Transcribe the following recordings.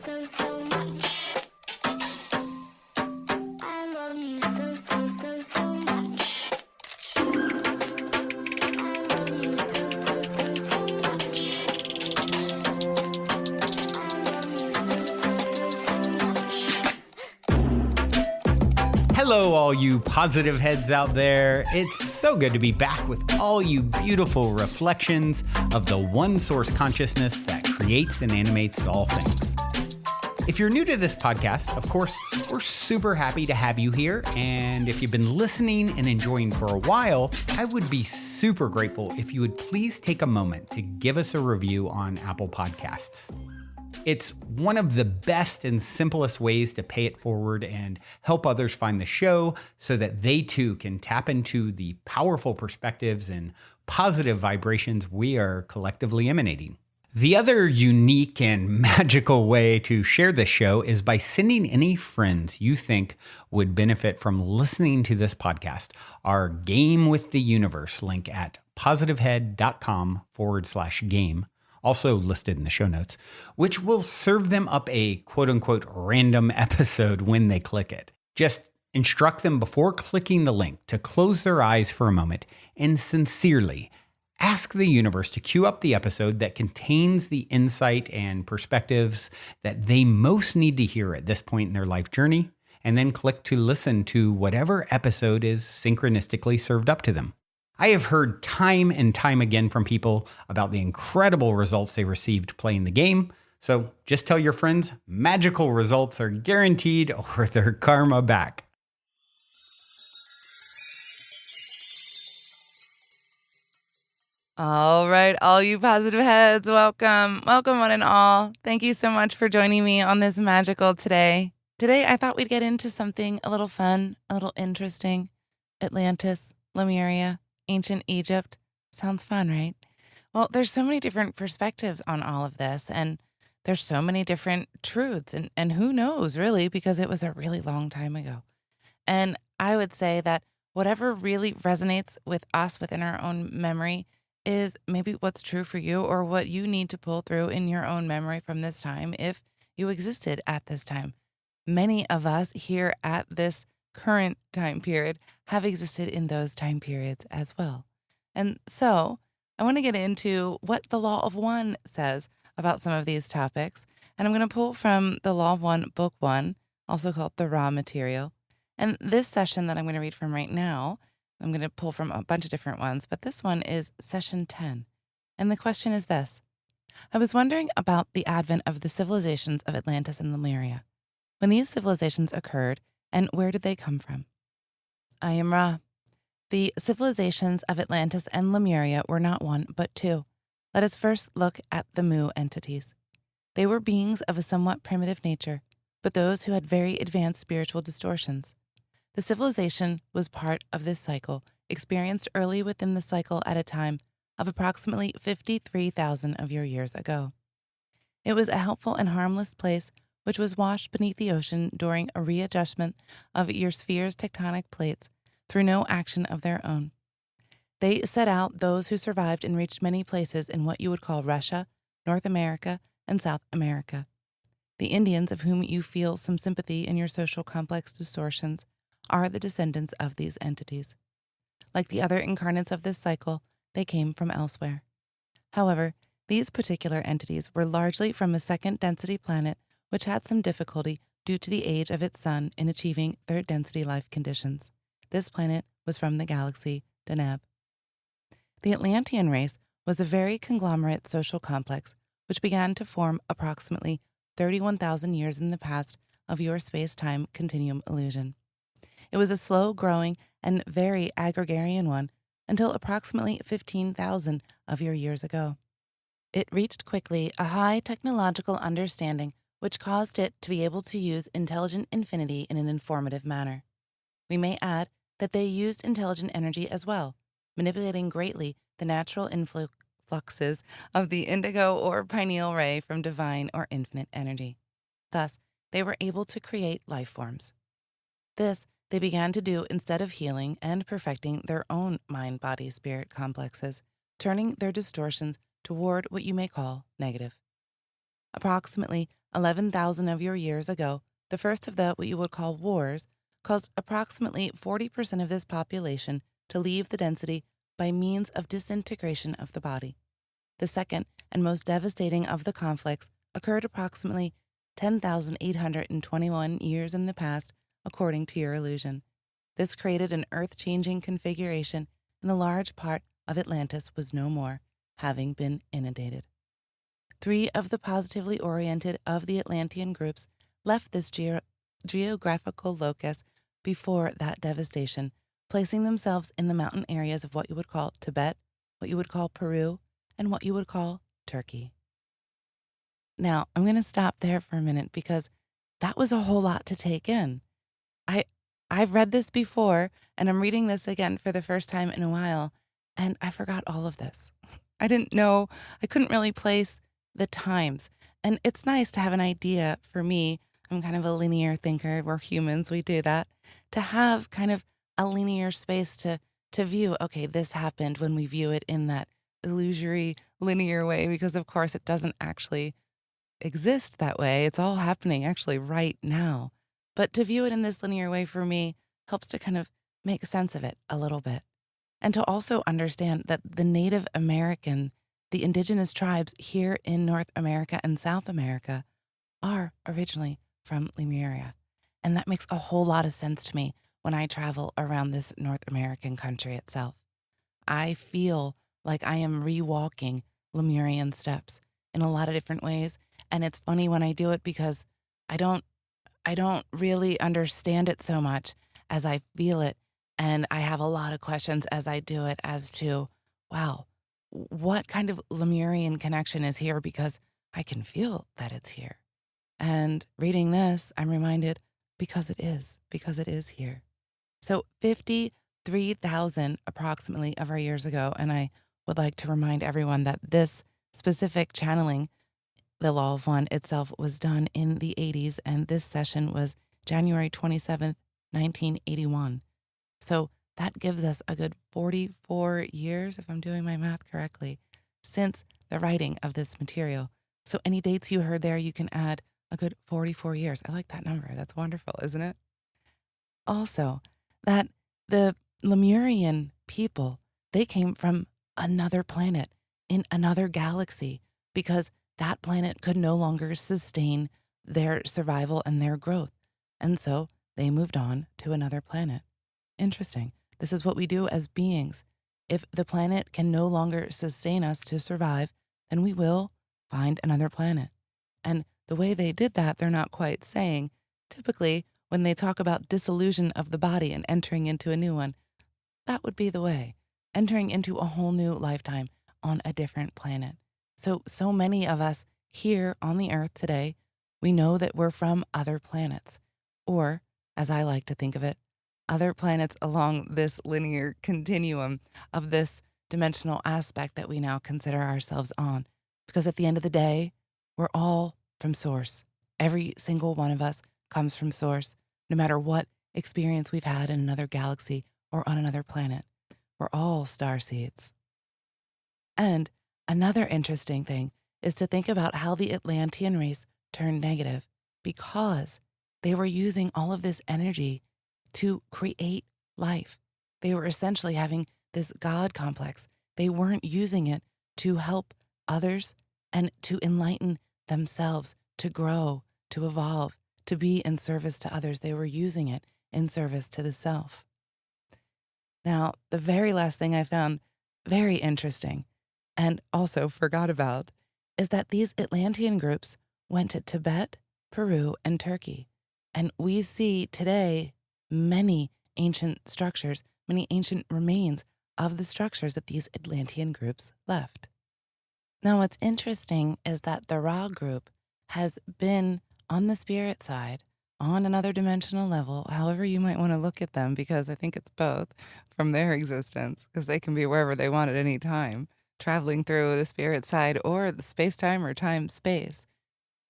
so much. I love you so much. I love you so much. I love you so much. Hello, all you positive heads out there. It's so good to be back with all you beautiful reflections of the one source consciousness that creates and animates all things. If you're new to this podcast, of course, we're super happy to have you here. And if you've been listening and enjoying for a while, I would be super grateful if you would please take a moment to give us a review on Apple Podcasts. It's one of the best and simplest ways to pay it forward and help others find the show so that they too can tap into the powerful perspectives and positive vibrations we are collectively emanating. The other unique and magical way to share this show is by sending any friends you think would benefit from listening to this podcast our Game with the Universe link at positivehead.com/game. Also listed in the show notes, which will serve them up a quote-unquote random episode when they click it. Just instruct them before clicking the link to close their eyes for a moment and sincerely ask the universe to cue up the episode that contains the insight and perspectives that they most need to hear at this point in their life journey, and then click to listen to whatever episode is synchronistically served up to them. I have heard time and time again from people about the incredible results they received playing the game. So just tell your friends magical results are guaranteed or their karma back. All right, all you positive heads, welcome. Welcome one and all. Thank you so much for joining me on this magical today. Today, I thought we'd get into something a little fun, a little interesting. Atlantis, Lemuria, ancient Egypt. Sounds fun, right? Well, there's so many different perspectives on all of this, and there's so many different truths, and who knows, really, because it was a really long time ago. And I would say that whatever really resonates with us within our own memory is maybe what's true for you or what you need to pull through in your own memory from this time if you existed at this time. Many of us here at this current time period have existed in those time periods as well. And so I want to get into what the Law of One says about some of these topics. And I'm going to pull from the Law of One, Book 1, also called The Raw Material. And this session that I'm going to read from right now, I'm going to pull from a bunch of different ones, but this one is session 10. And the question is this: I was wondering about the advent of the civilizations of Atlantis and Lemuria. When these civilizations occurred, and where did they come from? I am Ra. The civilizations of Atlantis and Lemuria were not one, but two. Let us first look at the Mu entities. They were beings of a somewhat primitive nature, but those who had very advanced spiritual distortions. The civilization was part of this cycle, experienced early within the cycle at a time of approximately 53,000 of your years ago. It was a helpful and harmless place which was washed beneath the ocean during a readjustment of your sphere's tectonic plates through no action of their own. They set out those who survived and reached many places in what you would call Russia, North America, and South America. The Indians, of whom you feel some sympathy in your social complex distortions, are the descendants of these entities. Like the other incarnates of this cycle, they came from elsewhere. However, these particular entities were largely from a second density planet which had some difficulty due to the age of its sun in achieving third density life conditions. This planet was from the galaxy Deneb. The Atlantean race was a very conglomerate social complex which began to form approximately 31,000 years in the past of your space-time continuum illusion. It was a slow-growing and very agrarian one until approximately 15,000 of your years ago. It reached quickly a high technological understanding which caused it to be able to use intelligent infinity in an informative manner. We may add that they used intelligent energy as well, manipulating greatly the natural influxes of the indigo or pineal ray from divine or infinite energy. Thus, they were able to create life forms. This they began to do instead of healing and perfecting their own mind-body-spirit complexes, turning their distortions toward what you may call negative. Approximately 11,000 of your years ago, the first of the what you would call wars caused approximately 40% of this population to leave the density by means of disintegration of the body. The second and most devastating of the conflicts occurred approximately 10,821 years in the past, according to your illusion. This created an earth-changing configuration, and the large part of Atlantis was no more, having been inundated. 3 of the positively oriented of the Atlantean groups left this geographical locus before that devastation, placing themselves in the mountain areas of what you would call Tibet, what you would call Peru, and what you would call Turkey. Now, I'm going to stop there for a minute because that was a whole lot to take in. I've read this before, and I'm reading this again for the first time in a while, and I forgot all of this. I didn't know, I couldn't really place the times. And it's nice to have an idea for me. I'm kind of a linear thinker. We're humans, we do that. To have kind of a linear space to view, okay, this happened when we view it in that illusory linear way, because of course it doesn't actually exist that way. It's all happening actually right now. But to view it in this linear way for me helps to kind of make sense of it a little bit. And to also understand that the Native American, the indigenous tribes here in North America and South America are originally from Lemuria. And that makes a whole lot of sense to me when I travel around this North American country itself. I feel like I am rewalking Lemurian steps in a lot of different ways. And it's funny when I do it because I don't really understand it so much as I feel it. And I have a lot of questions as I do it as to, wow, what kind of Lemurian connection is here? Because I can feel that it's here. And reading this, I'm reminded because it is here. So 53,000 approximately of our years ago. And I would like to remind everyone that this specific channeling, the Law of One itself, was done in the 80s. And this session was January 27th, 1981. So that gives us a good 44 years, if I'm doing my math correctly, since the writing of this material. So any dates you heard there, you can add a good 44 years. I like that number. That's wonderful, isn't it? Also, that the Lemurian people, they came from another planet in another galaxy because that planet could no longer sustain their survival and their growth. And so they moved on to another planet. Interesting. This is what we do as beings. If the planet can no longer sustain us to survive, then we will find another planet. And the way they did that, they're not quite saying. Typically, when they talk about dissolution of the body and entering into a new one, that would be the way. Entering into a whole new lifetime on a different planet. So many of us here on the earth today, we know that we're from other planets, or, as I like to think of it, other planets along this linear continuum of this dimensional aspect that we now consider ourselves on. Because at the end of the day, we're all from Source. Every single one of us comes from Source, no matter what experience we've had in another galaxy or on another planet. We're all starseeds. And another interesting thing is to think about how the Atlantean race turned negative because they were using all of this energy to create life. They were essentially having this God complex. They weren't using it to help others and to enlighten themselves, to grow, to evolve, to be in service to others. They were using it in service to the self. Now, the very last thing I found very interesting and also forgot about is that these Atlantean groups went to Tibet, Peru, and Turkey. And we see today many ancient structures, many ancient remains of the structures that these Atlantean groups left. Now, what's interesting is that the Ra group has been on the spirit side, on another dimensional level, however you might want to look at them, because I think it's both from their existence, because they can be wherever they want at any time, traveling through the spirit side or the space-time or time-space.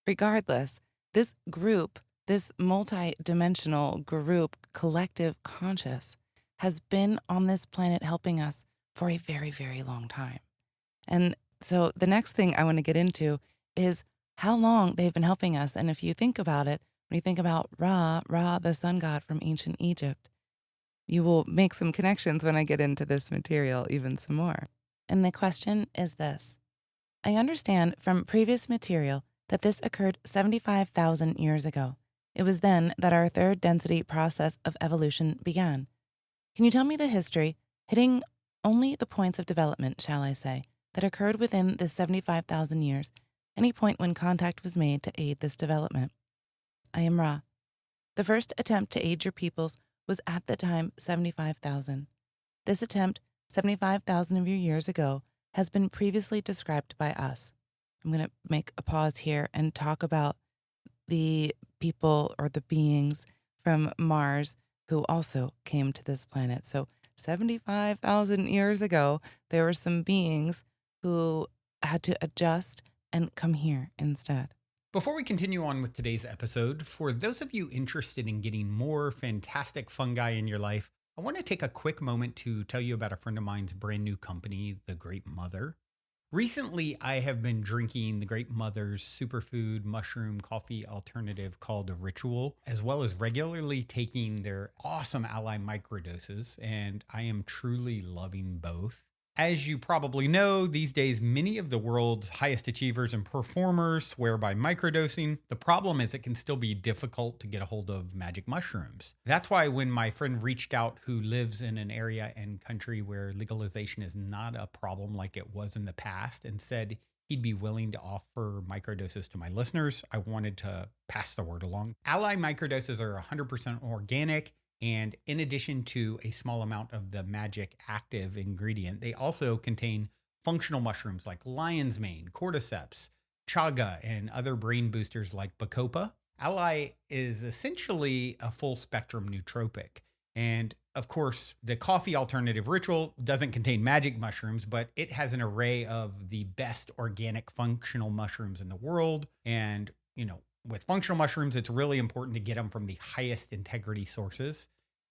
Regardless, this group, this multi-dimensional group, collective conscious, has been on this planet helping us for a very, very long time. And so the next thing I want to get into is how long they've been helping us. And if you think about it, when you think about Ra, the sun god from ancient Egypt, you will make some connections when I get into this material even some more. And the question is this. I understand from previous material that this occurred 75,000 years ago. It was then that our third density process of evolution began. Can you tell me the history, hitting only the points of development, shall I say, that occurred within this 75,000 years, any point when contact was made to aid this development? I am Ra. The first attempt to aid your peoples was at the time 75,000. This attempt, 75,000 of your years ago, has been previously described by us. I'm going to make a pause here and talk about the people or the beings from Mars who also came to this planet. So 75,000 years ago, there were some beings who had to adjust and come here instead. Before we continue on with today's episode, for those of you interested in getting more fantastic fungi in your life, I want to take a quick moment to tell you about a friend of mine's brand new company, The Great Mother. Recently, I have been drinking The Great Mother's superfood mushroom coffee alternative called Ritual, as well as regularly taking their awesome Ally microdoses, and I am truly loving both. As you probably know, these days, many of the world's highest achievers and performers swear by microdosing. The problem is it can still be difficult to get a hold of magic mushrooms. That's why when my friend reached out, who lives in an area and country where legalization is not a problem like it was in the past, and said he'd be willing to offer microdoses to my listeners, I wanted to pass the word along. Ally microdoses are 100% organic. And in addition to a small amount of the magic active ingredient, they also contain functional mushrooms like lion's mane, cordyceps, chaga, and other brain boosters like bacopa. Ally is essentially a full spectrum nootropic. And of course, the coffee alternative Ritual doesn't contain magic mushrooms, but it has an array of the best organic functional mushrooms in the world. And, with functional mushrooms, it's really important to get them from the highest integrity sources.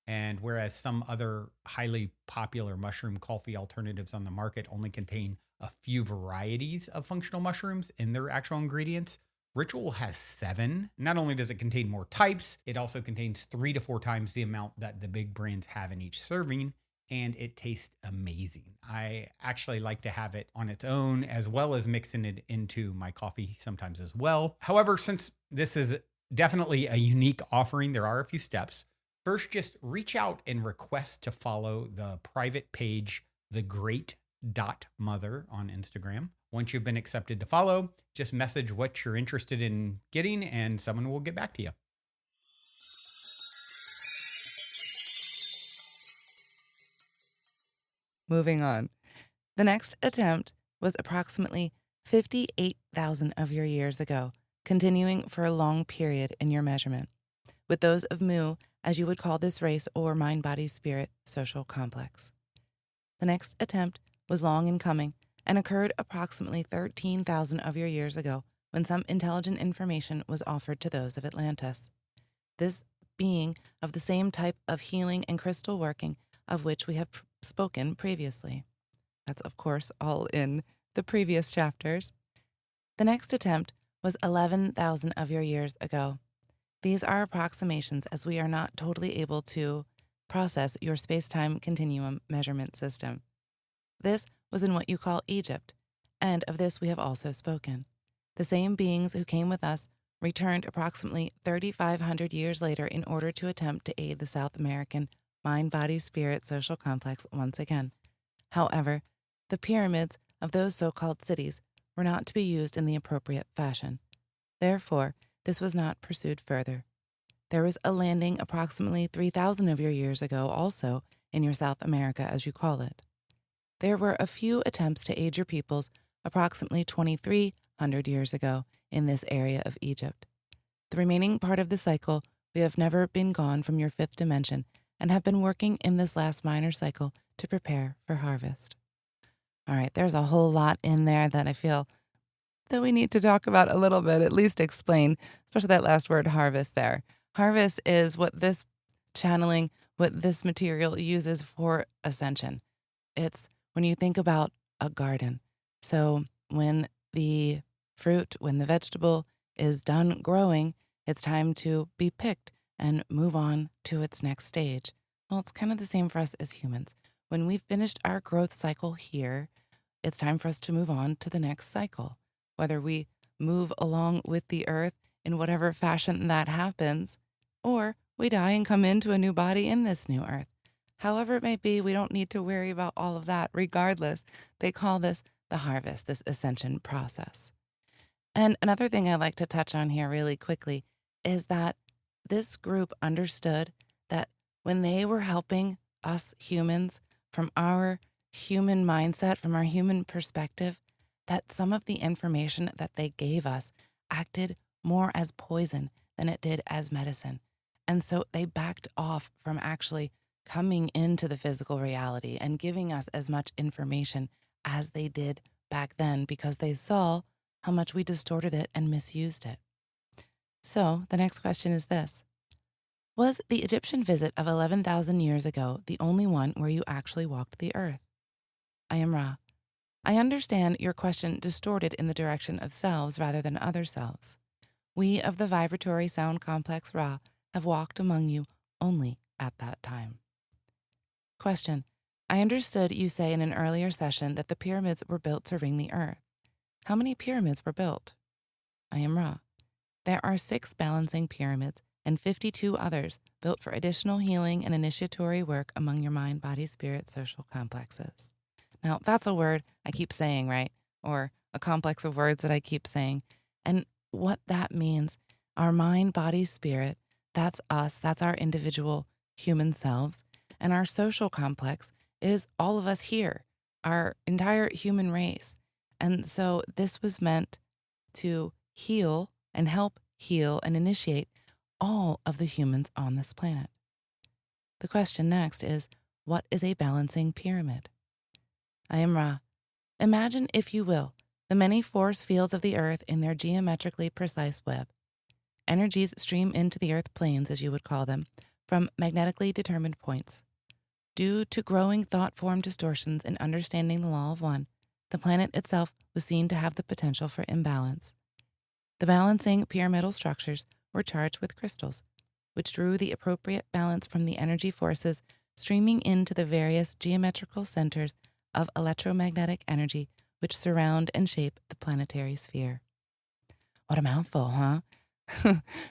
And whereas some other highly popular mushroom coffee alternatives on the market only contain a few varieties of functional mushrooms in their actual ingredients, Ritual has 7. Not only does it contain more types, it also contains 3 to 4 times the amount that the big brands have in each serving. And it tastes amazing. I actually like to have it on its own, as well as mixing it into my coffee sometimes as well. However, since this is definitely a unique offering, there are a few steps. First, just reach out and request to follow the private page, thegreat.mother on Instagram. Once you've been accepted to follow, just message what you're interested in getting and someone will get back to you. Moving on. The next attempt was approximately 58,000 of your years ago, continuing for a long period in your measurement, with those of Mu, as you would call this race or mind-body-spirit social complex. The next attempt was long in coming and occurred approximately 13,000 of your years ago when some intelligent information was offered to those of Atlantis. This being of the same type of healing and crystal working of which we have spoken previously. That's, of course, all in the previous chapters. The next attempt was 11,000 of your years ago. These are approximations, as we are not totally able to process your space-time continuum measurement system. This was in what you call Egypt, and of this we have also spoken. The same beings who came with us returned approximately 3,500 years later in order to attempt to aid the South American mind-body-spirit social complex once again. However, the pyramids of those so-called cities were not to be used in the appropriate fashion. Therefore, this was not pursued further. There was a landing approximately 3,000 of your years ago also in your South America, as you call it. There were a few attempts to aid your peoples approximately 2,300 years ago in this area of Egypt. The remaining part of the cycle, we have never been gone from your 5th dimension and have been working in this last minor cycle to prepare for harvest. All right, there's a whole lot in there that I feel that we need to talk about a little bit, at least explain, especially that last word, harvest there. Harvest is what this channeling, what this material uses for ascension. It's when you think about a garden. So when the fruit, when the vegetable is done growing, it's time to be picked and move on to its next stage. Well, it's kind of the same for us as humans. When we've finished our growth cycle here, it's time for us to move on to the next cycle. Whether we move along with the earth in whatever fashion that happens, or we die and come into a new body in this new earth. However it may be, we don't need to worry about all of that. Regardless, they call this the harvest, this ascension process. And another thing I'd like to touch on here really quickly is that this group understood that when they were helping us humans from our human mindset, from our human perspective, that some of the information that they gave us acted more as poison than it did as medicine. And so they backed off from actually coming into the physical reality and giving us as much information as they did back then, because they saw how much we distorted it and misused it. So the next question is this: was the Egyptian visit of 11,000 years ago the only one where you actually walked the earth? I am Ra. I understand your question distorted in the direction of selves rather than other selves. We of the vibratory sound complex Ra have walked among you only at that time. Question: I understood you say in an earlier session that the pyramids were built to ring the earth. How many pyramids were built? I am Ra. There are 6 balancing pyramids and 52 others built for additional healing and initiatory work among your mind, body, spirit, social complexes. Now, that's a word I keep saying, right? Or a complex of words that I keep saying. And what that means, our mind, body, spirit, that's us, that's our individual human selves. And our social complex is all of us here, our entire human race. And so this was meant to heal and help heal and initiate all of the humans on this planet. The question next is, what is a balancing pyramid? I am Ra. Imagine, if you will, the many force fields of the earth in their geometrically precise web. Energies stream into the earth planes, as you would call them, from magnetically determined points. Due to growing thought form distortions in understanding the law of one, the planet itself was seen to have the potential for imbalance. The balancing pyramidal structures were charged with crystals, which drew the appropriate balance from the energy forces streaming into the various geometrical centers of electromagnetic energy which surround and shape the planetary sphere. What a mouthful, huh?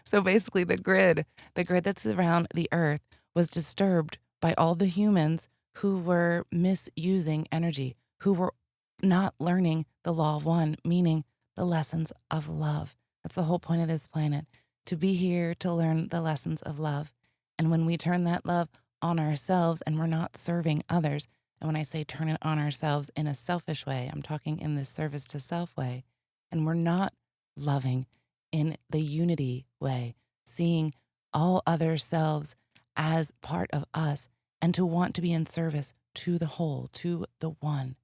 So basically the grid that's around the earth was disturbed by all the humans who were misusing energy, who were not learning the law of one, meaning the lessons of love. That's the whole point of this planet, to be here to learn the lessons of love. And when we turn that love on ourselves and we're not serving others, and when I say turn it on ourselves in a selfish way, I'm talking in the service to self way, and we're not loving in the unity way, seeing all other selves as part of us and to want to be in service to the whole, to the one.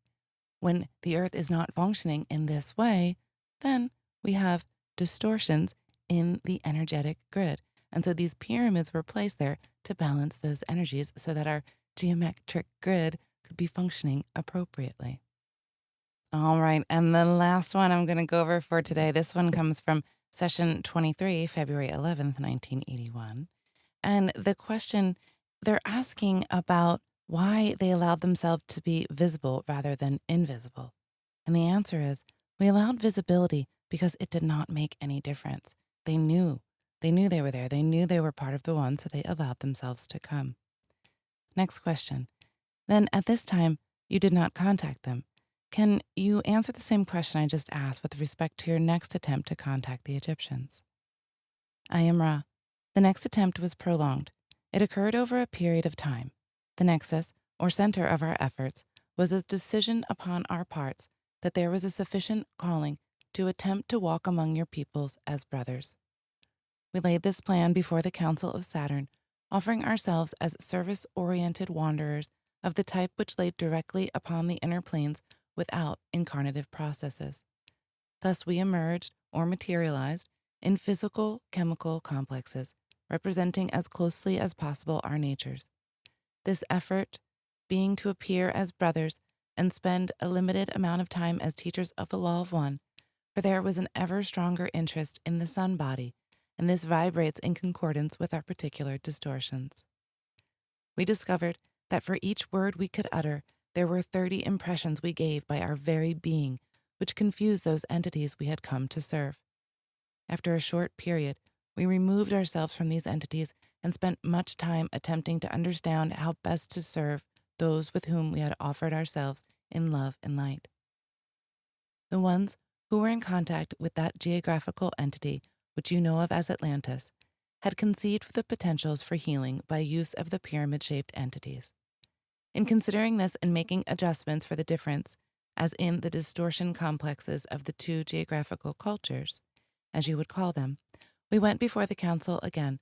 When the earth is not functioning in this way, then we have distortions in the energetic grid. And so these pyramids were placed there to balance those energies so that our geometric grid could be functioning appropriately. All right, and the last one I'm going to go over for today, this one comes from session 23, February 11th, 1981. And the question, they're asking about why they allowed themselves to be visible rather than invisible. And the answer is, we allowed visibility because it did not make any difference. They knew they were there. They knew they were part of the one, so they allowed themselves to come. Next question. Then at this time, you did not contact them. Can you answer the same question I just asked with respect to your next attempt to contact the Egyptians? I am Ra. The next attempt was prolonged. It occurred over a period of time. The nexus, or center of our efforts, was a decision upon our parts that there was a sufficient calling to attempt to walk among your peoples as brothers. We laid this plan before the Council of Saturn, offering ourselves as service-oriented wanderers of the type which laid directly upon the inner planes without incarnative processes. Thus we emerged, or materialized, in physical chemical complexes, representing as closely as possible our natures. This effort being to appear as brothers and spend a limited amount of time as teachers of the law of one, for there was an ever stronger interest in the sun body, and this vibrates in concordance with our particular distortions. We discovered that for each word we could utter, there were 30 impressions we gave by our very being, which confused those entities we had come to serve. After a short period, we removed ourselves from these entities and spent much time attempting to understand how best to serve those with whom we had offered ourselves in love and light. The ones who were in contact with that geographical entity, which you know of as Atlantis, had conceived the potentials for healing by use of the pyramid-shaped entities. In considering this and making adjustments for the difference, as in the distortion complexes of the two geographical cultures, as you would call them, we went before the council again,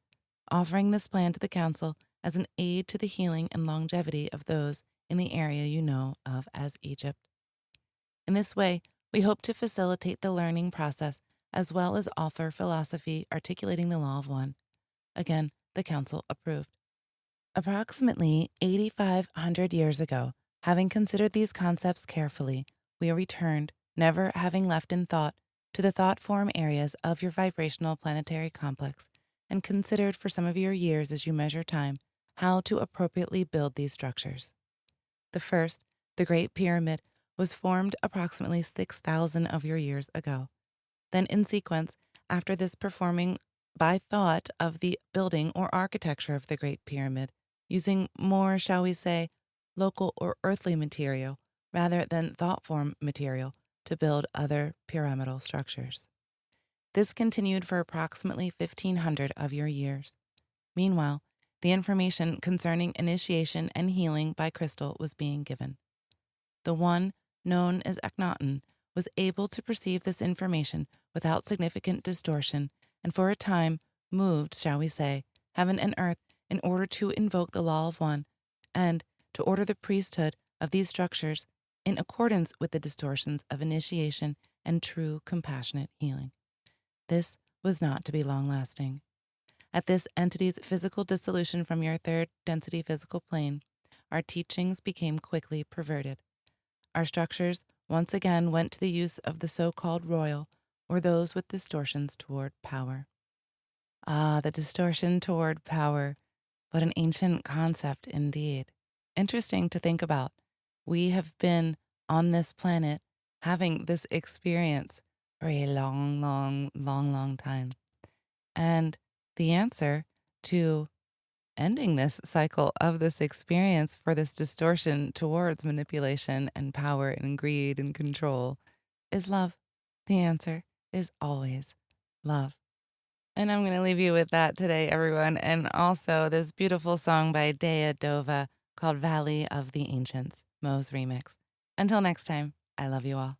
offering this plan to the council as an aid to the healing and longevity of those in the area you know of as Egypt. In this way, we hope to facilitate the learning process as well as offer philosophy articulating the law of one. Again, the council approved. Approximately 8,500 years ago, having considered these concepts carefully, we returned, never having left in thought, to the thought form areas of your vibrational planetary complex and considered for some of your years as you measure time how to appropriately build these structures. The first, the Great Pyramid, was formed approximately 6,000 of your years ago. Then in sequence, after this performing by thought of the building or architecture of the Great Pyramid, using more, shall we say, local or earthly material rather than thought form material to build other pyramidal structures. This continued for approximately 1,500 of your years. Meanwhile, the information concerning initiation and healing by crystal was being given. The one, known as Akhenaten, was able to perceive this information without significant distortion and for a time moved, shall we say, heaven and earth in order to invoke the law of one and to order the priesthood of these structures in accordance with the distortions of initiation and true compassionate healing. This was not to be long-lasting. At this entity's physical dissolution from your third density physical plane, our teachings became quickly perverted. Our structures once again went to the use of the so-called royal, or those with distortions toward power. Ah, the distortion toward power. What an ancient concept indeed. Interesting to think about. We have been on this planet having this experience for a long time. And the answer to ending this cycle of this experience for this distortion towards manipulation and power and greed and control is love. The answer is always love. And I'm going to leave you with that today, everyone. And also this beautiful song by Dea Dova called Valley of the Ancients, Mo's remix. Until next time, I love you all.